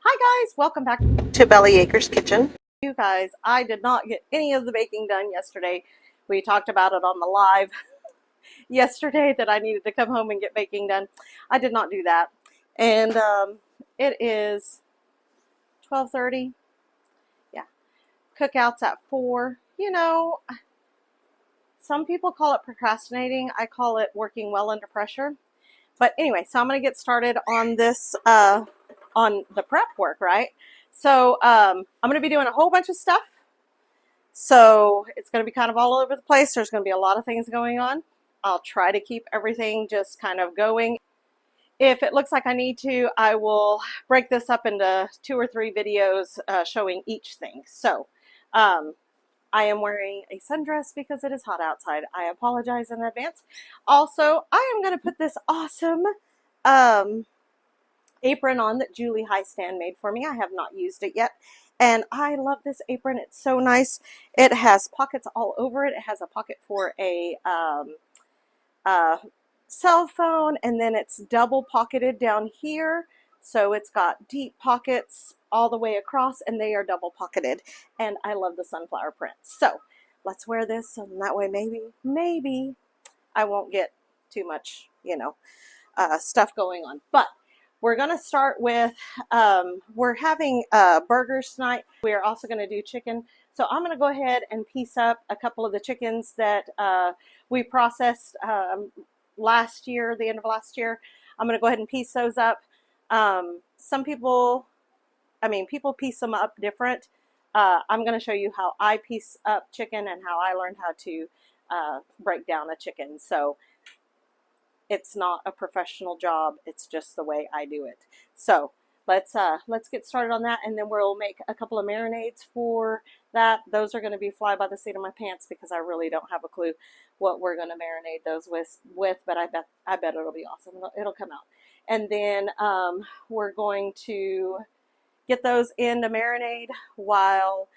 Hi guys, welcome back to Belly Acres Kitchen. You guys, I did not get any of the baking done yesterday. We talked about it on the live yesterday that I needed to come home and get baking done. I did not do that. And it is 12:30. Yeah. Cookout's at 4. You know, some people call it procrastinating. I call it working well under pressure. But anyway, so I'm going to get started on this on the prep work, right? So I'm going to be doing a whole bunch of stuff. So it's going to be kind of all over the place. There's going to be a lot of things going on. I'll try to keep everything just kind of going. If it looks like I need to, I will break this up into 2 or 3 videos showing each thing. So I am wearing a sundress because it is hot outside. I apologize in advance. Also, I am going to put this awesome apron on that Julie Highstand made for me. I have not used it yet, and I love this apron. It's so nice. It has pockets all over it. It has a pocket for a cell phone, and then it's double pocketed down here, so it's got deep pockets all the way across, and they are double pocketed, and I love the sunflower print. So let's wear this, so that way maybe I won't get too much, stuff going on. But we're going to start with, we're having burgers tonight. We are also going to do chicken. So I'm going to go ahead and piece up a couple of the chickens that we processed last year, the end of last year. I'm going to go ahead and piece those up. Some people, people piece them up different. I'm going to show you how I piece up chicken and how I learned how to break down a chicken. So it's not a professional job. It's just the way I do it. So let's get started on that, and then we'll make a couple of marinades for that. Those are going to be fly by the seat of my pants because I really don't have a clue what we're going to marinate those with, but I bet it'll be awesome. It'll come out. And then we're going to get those into marinade while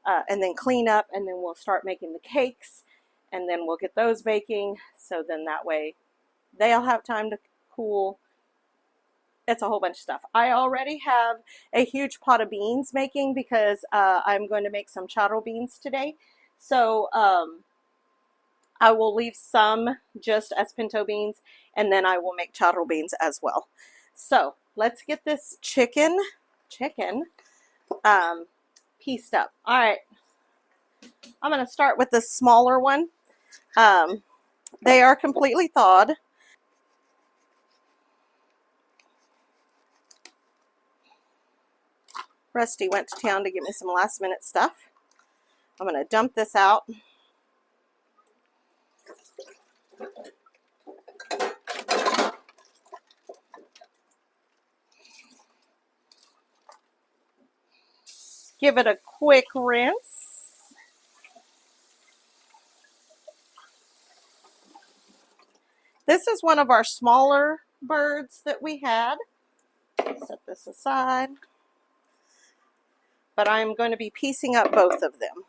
and then clean up, and then we'll start making the cakes, and then we'll get those baking, so then that way they'll have time to cool. It's a whole bunch of stuff. I already have a huge pot of beans making because I'm going to make some chowder beans today. So I will leave some just as pinto beans, and then I will make chowder beans as well. So let's get this chicken pieced up. All right. I'm going to start with the smaller one. They are completely thawed. Rusty went to town to get me some last minute stuff. I'm going to dump this out. Give it a quick rinse. This is one of our smaller birds that we had. Set this aside. But I'm going to be piecing up both of them.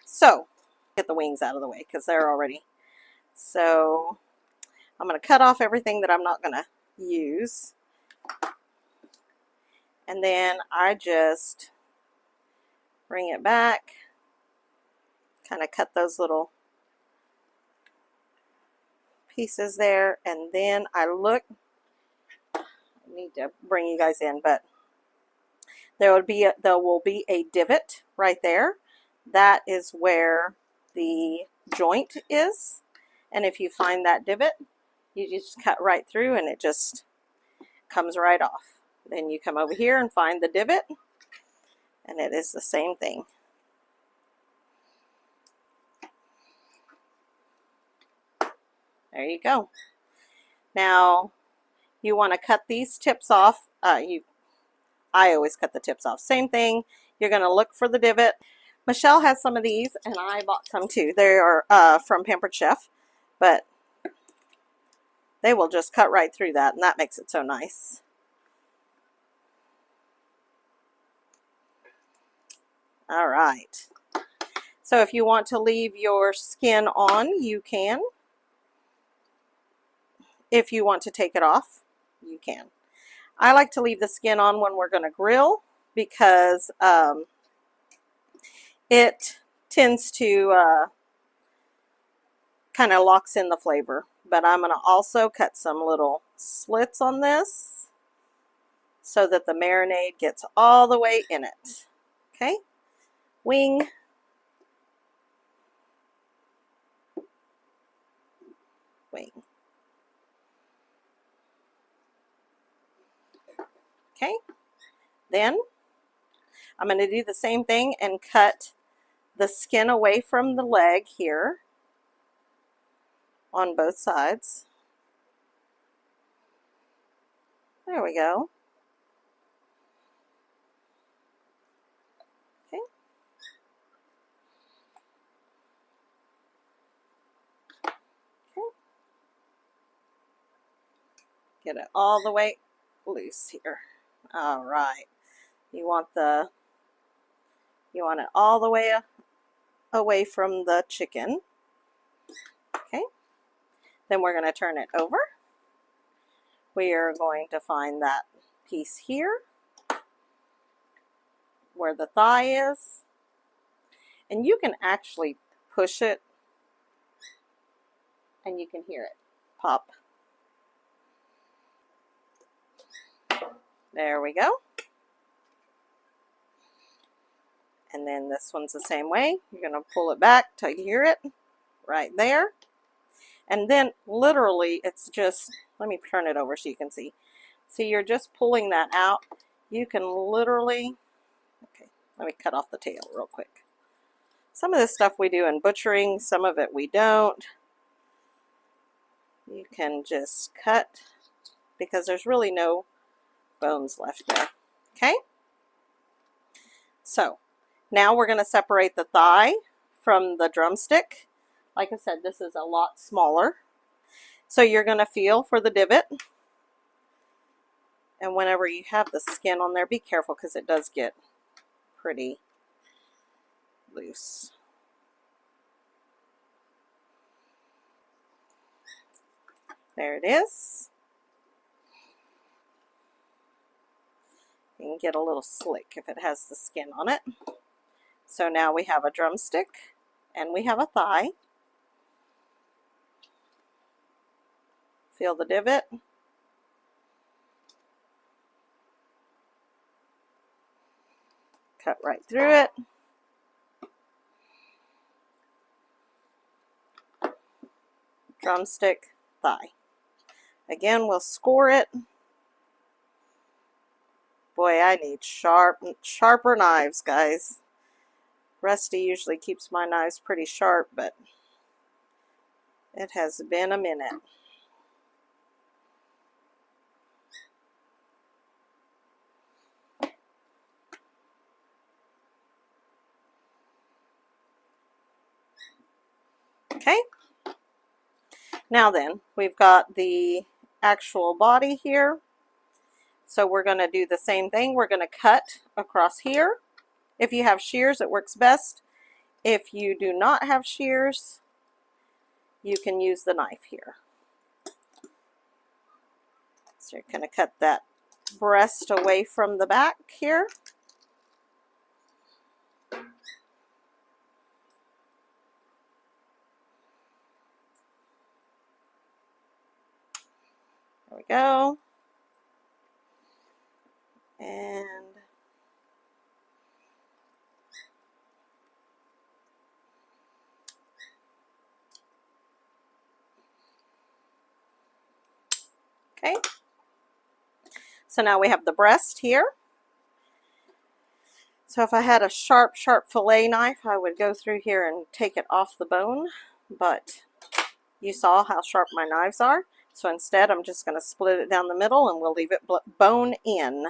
So, get the wings out of the way because they're already. So, I'm going to cut off everything that I'm not going to use. And then I just bring it back, kind of cut those little pieces there, and then I need to bring you guys in, but there will be a divot right there. That is where the joint is, and if you find that divot, you just cut right through and it just comes right off. Then you come over here and find the divot, and it is the same thing. There you go. Now you want to cut these tips off. I always cut the tips off. Same thing. You're going to look for the divot. Michelle has some of these, and I bought some too. They are from Pampered Chef, but they will just cut right through that, and that makes it so nice. All right. So if you want to leave your skin on, you can. If you want to take it off, you can. I like to leave the skin on when we're going to grill because it tends to kind of locks in the flavor. But I'm going to also cut some little slits on this so that the marinade gets all the way in it. Okay, wing. Wing. Okay, then I'm going to do the same thing and cut the skin away from the leg here on both sides. There we go. Okay. Okay. Get it all the way loose here. All right. You want it all the way away from the chicken. Okay. Then we're going to turn it over. We are going to find that piece here where the thigh is. And you can actually push it and you can hear it pop. There we go. And then this one's the same way. You're going to pull it back till you hear it right there. And then literally it's just, let me turn it over so you can see. See, you're just pulling that out. You can literally, okay, let me cut off the tail real quick. Some of this stuff we do in butchering, some of it we don't. You can just cut because there's really no bones left there. Okay? So, now we're going to separate the thigh from the drumstick. Like I said, this is a lot smaller. So you're going to feel for the divot. And whenever you have the skin on there, be careful because it does get pretty loose. There it is. You can get a little slick if it has the skin on it. So now we have a drumstick and we have a thigh. Feel the divot. Cut right through it. Drumstick, thigh. Again, we'll score it. Boy, I need sharper knives, guys. Rusty usually keeps my knives pretty sharp, but it has been a minute. Okay. Now then, we've got the actual body here. So we're going to do the same thing. We're going to cut across here. If you have shears, it works best. If you do not have shears, you can use the knife here. So you're going to cut that breast away from the back here. There we go. And okay. So now we have the breast here. So if I had a sharp fillet knife, I would go through here and take it off the bone, but you saw how sharp my knives are. So instead, I'm just going to split it down the middle and we'll leave it bone in.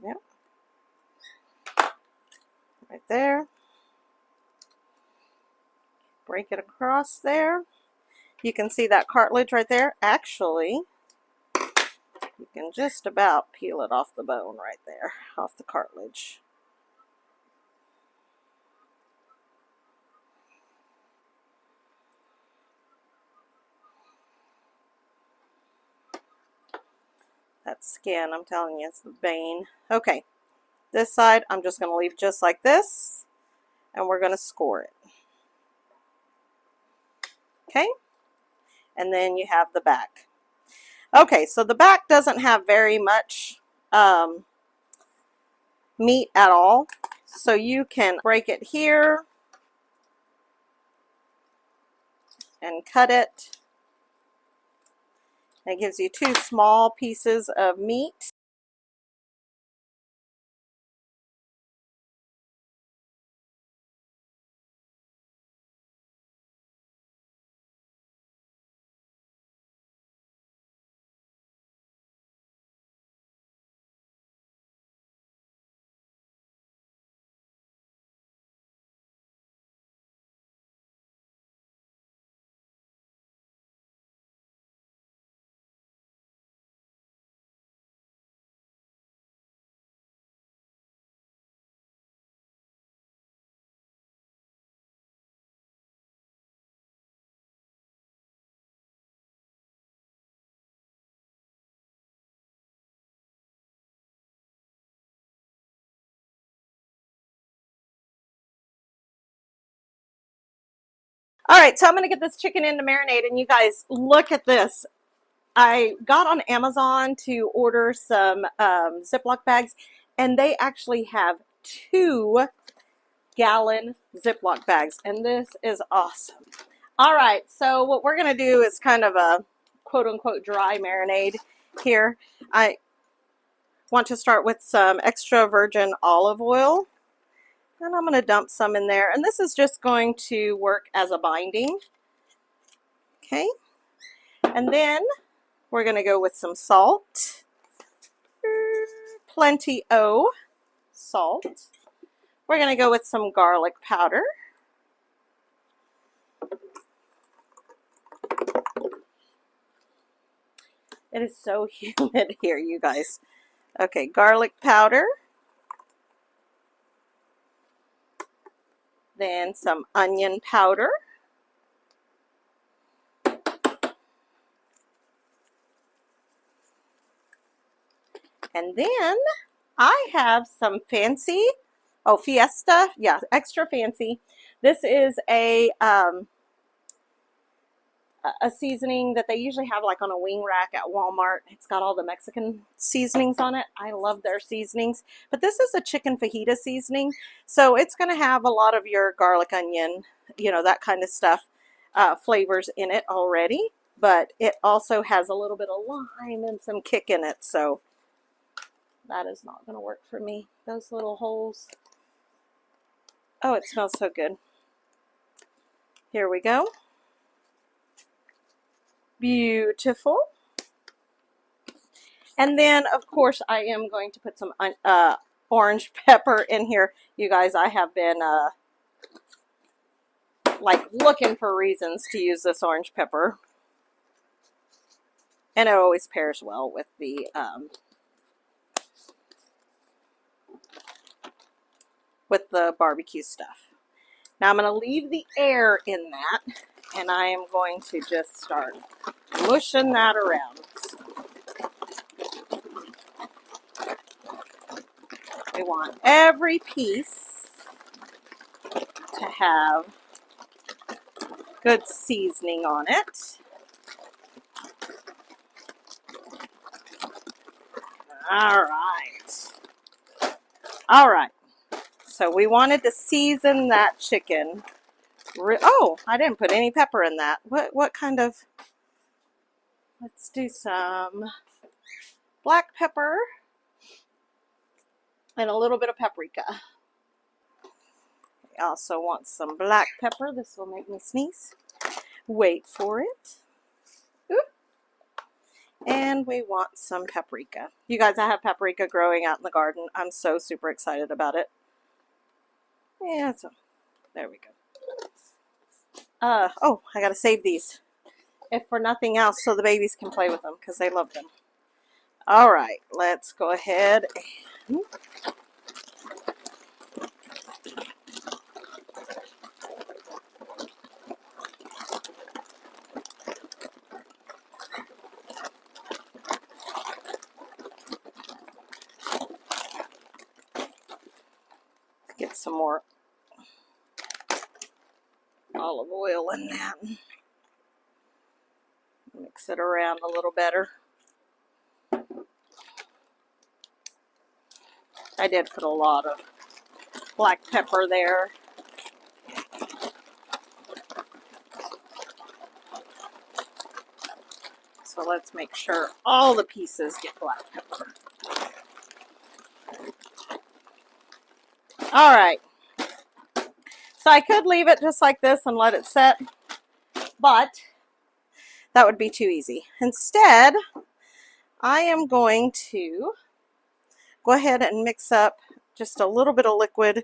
Yep. Right there. Break it across there. You can see that cartilage right there. Actually, You can just about peel it off the bone right there, off the cartilage. That skin, I'm telling you, it's the bane. Okay, this side I'm just going to leave just like this, and we're going to score it. Okay, and then you have the back. Okay, so the back doesn't have very much meat at all, so you can break it here and cut it. It gives you 2 small pieces of meat. All right, so I'm going to get this chicken into marinade, and you guys, look at this. I got on Amazon to order some Ziploc bags, and they actually have 2-gallon Ziploc bags, and this is awesome. All right, so what we're going to do is kind of a quote-unquote dry marinade here. I want to start with some extra virgin olive oil, and I'm going to dump some in there, and this is just going to work as a binding. Okay, and then we're going to go with some salt, plenty of salt. We're going to go with some garlic powder. It is so humid here, you guys. Okay, garlic powder. Then some onion powder. And then I have some fancy, Fiesta, yeah, extra fancy. This is a seasoning that they usually have like on a wing rack at Walmart. It's got all the Mexican seasonings on it. I love their seasonings. But this is a chicken fajita seasoning. So it's going to have a lot of your garlic, onion, that kind of stuff, flavors in it already. But it also has a little bit of lime and some kick in it. So that is not going to work for me. Those little holes. Oh, it smells so good. Here we go. Beautiful. And then, of course, I am going to put some orange pepper in here. You guys, I have been like looking for reasons to use this orange pepper. And it always pairs well with the barbecue stuff. Now I'm going to leave the air in that, and I am going to just start mushing that around. We want every piece to have good seasoning on it. All right. So we wanted to season that chicken. Oh, I didn't put any pepper in that. What kind of... Let's do some black pepper and a little bit of paprika. We also want some black pepper. This will make me sneeze. Wait for it. Ooh. And we want some paprika. You guys, I have paprika growing out in the garden. I'm so super excited about it. Yeah, so there we go. Oh, I gotta save these, if for nothing else, so the babies can play with them because they love them. All right, let's go ahead and get some more olive oil in that. Mix it around a little better. I did put a lot of black pepper there. So let's make sure all the pieces get black pepper. All right. So I could leave it just like this and let it set, but that would be too easy. Instead, I am going to go ahead and mix up just a little bit of liquid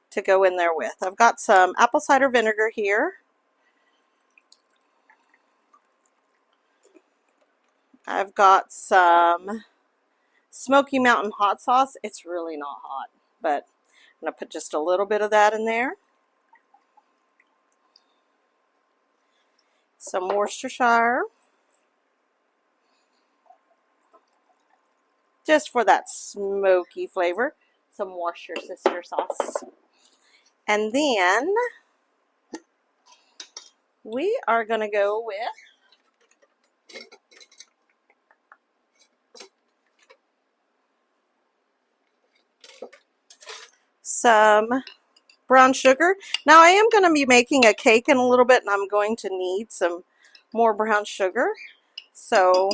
to go in there with. I've got some apple cider vinegar here. I've got some Smoky Mountain hot sauce. It's really not hot, but I'm going to put just a little bit of that in there. Some Worcestershire, just for that smoky flavor. Some Worcestershire sauce. And then we are going to go with some brown sugar. Now I am going to be making a cake in a little bit, and I'm going to need some more brown sugar. So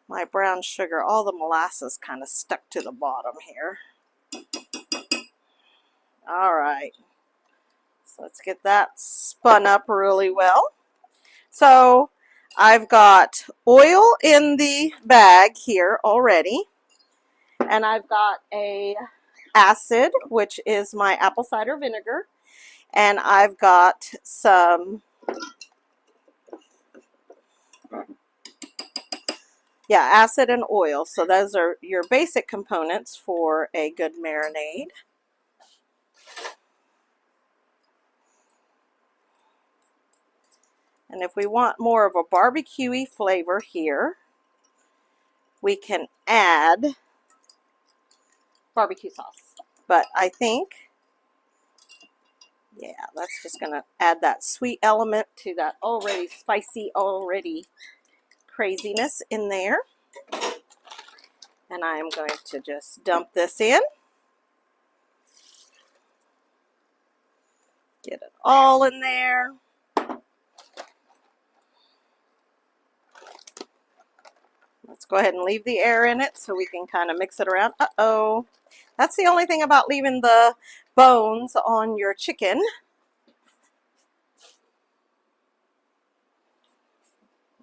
my brown sugar, all the molasses kind of stuck to the bottom here. All right, so let's get that spun up really well. So I've got oil in the bag here already, and I've got a acid, which is my apple cider vinegar, and I've got some acid and oil. So those are your basic components for a good marinade. And if we want more of a barbecue-y flavor here, we can add barbecue sauce. But I think, yeah, that's just going to add that sweet element to that already spicy, already craziness in there. And I am going to just dump this in. Get it all in there. Let's go ahead and leave the air in it so we can kind of mix it around. Uh-oh. That's the only thing about leaving the bones on your chicken.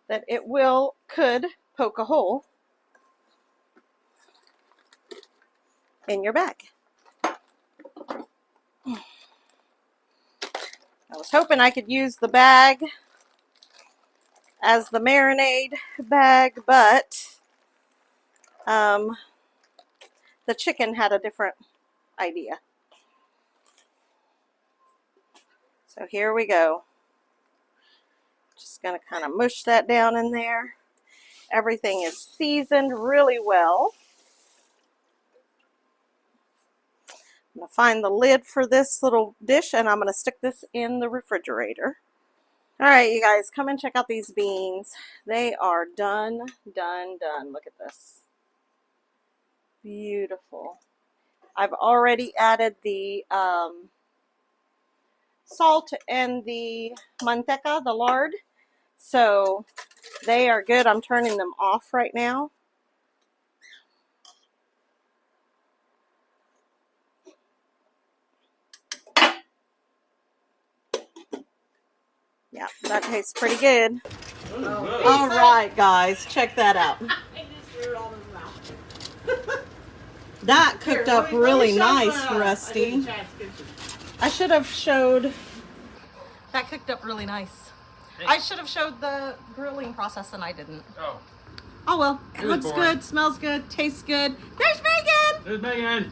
That it could poke a hole in your bag. I was hoping I could use the bag as the marinade bag, but the chicken had a different idea. So here we go. Just going to kind of mush that down in there. Everything is seasoned really well. I'm going to find the lid for this little dish, and I'm going to stick this in the refrigerator. All right, you guys, come and check out these beans. They are done. Look at this. Beautiful. I've already added the salt and the manteca, the lard. So they are good. I'm turning them off right now. Yeah, that tastes pretty good. All right, guys, check that out. That cooked up really nice, Rusty. I should have showed. That cooked up really nice. I should have showed the grilling process and I didn't. Oh. Oh well, it looks boring. good, smells good, tastes good. There's Megan! There's Megan!